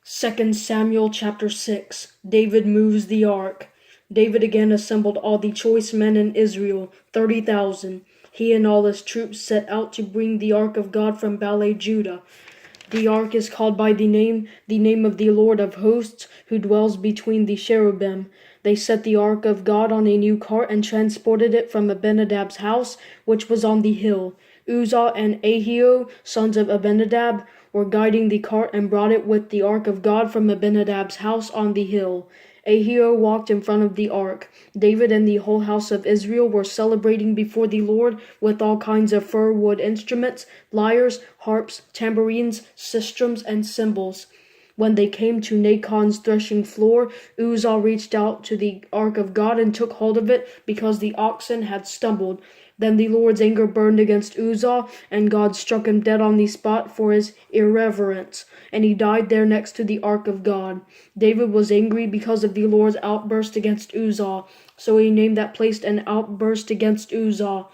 2 Samuel chapter 6. David moves the ark. David again assembled all the choice men in Israel, 30,000. He and all his troops set out to bring the ark of God from Baaleh, Judah. The ark is called by the name of the Lord of hosts, who dwells between the cherubim. They set the ark of God on a new cart and transported it from Abinadab's house, which was on the hill. Uzzah and Ahio, sons of Abinadab, were guiding the cart and brought it with the ark of God from Abinadab's house on the hill. Ahio walked in front of the ark. David and the whole house of Israel were celebrating before the Lord with all kinds of fir wood instruments, lyres, harps, tambourines, sistrums, and cymbals. When they came to Nachon's threshing floor, Uzzah reached out to the ark of God and took hold of it because the oxen had stumbled. Then the Lord's anger burned against Uzzah, and God struck him dead on the spot for his irreverence, and he died there next to the ark of God. David was angry because of the Lord's outburst against Uzzah, so he named that place an outburst against Uzzah,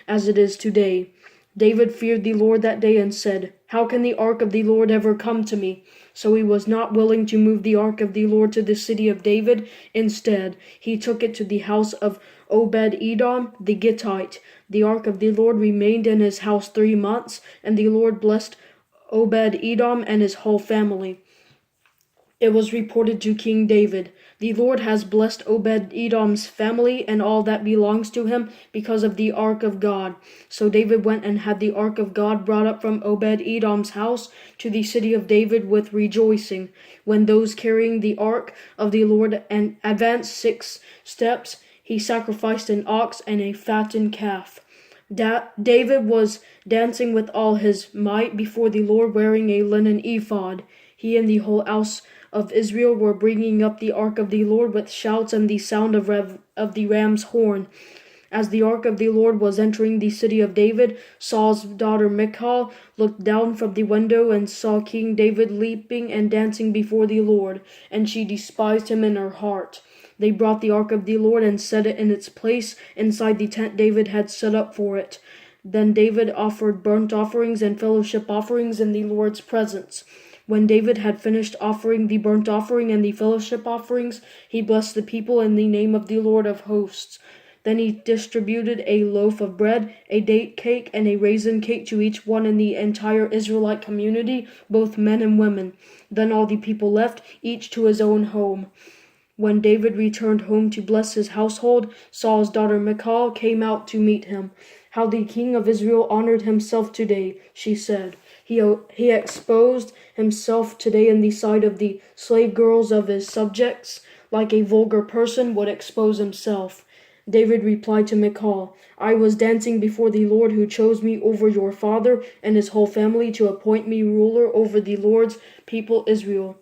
as it is today. David feared the Lord that day and said, "How can the ark of the Lord ever come to me?" So he was not willing to move the ark of the Lord to the city of David. Instead, he took it to the house of Obed-Edom the Gittite. The ark of the Lord remained in his house 3 months, and the Lord blessed Obed-Edom and his whole family. It was reported to King David, "The Lord has blessed Obed-Edom's family and all that belongs to him because of the ark of God." So David went and had the ark of God brought up from Obed-Edom's house to the city of David with rejoicing. When those carrying the ark of the Lord advanced 6 steps, he sacrificed an ox and a fattened calf. David was dancing with all his might before the Lord, wearing a linen ephod. He and the whole house of Israel were bringing up the ark of the Lord with shouts and the sound of the ram's horn. As the ark of the Lord was entering the city of David, Saul's daughter Michal looked down from the window and saw King David leaping and dancing before the Lord, and she despised him in her heart. They brought the ark of the Lord and set it in its place inside the tent David had set up for it. Then David offered burnt offerings and fellowship offerings in the Lord's presence. When David had finished offering the burnt offering and the fellowship offerings, he blessed the people in the name of the Lord of hosts. Then he distributed a loaf of bread, a date cake, and a raisin cake to each one in the entire Israelite community, both men and women. Then all the people left, each to his own home. When David returned home to bless his household, Saul's daughter Michal came out to meet him. "How the king of Israel honored himself today," she said. He exposed himself today in the sight of the slave girls of his subjects, like a vulgar person would expose himself. David replied to Michal, "I was dancing before the Lord who chose me over your father and his whole family to appoint me ruler over the Lord's people Israel.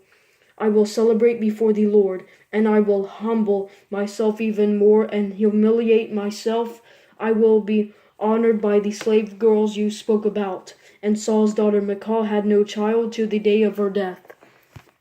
I will celebrate before the Lord, and I will humble myself even more and humiliate myself. I will be honored by the slave girls you spoke about." And Saul's daughter Michal had no child to the day of her death.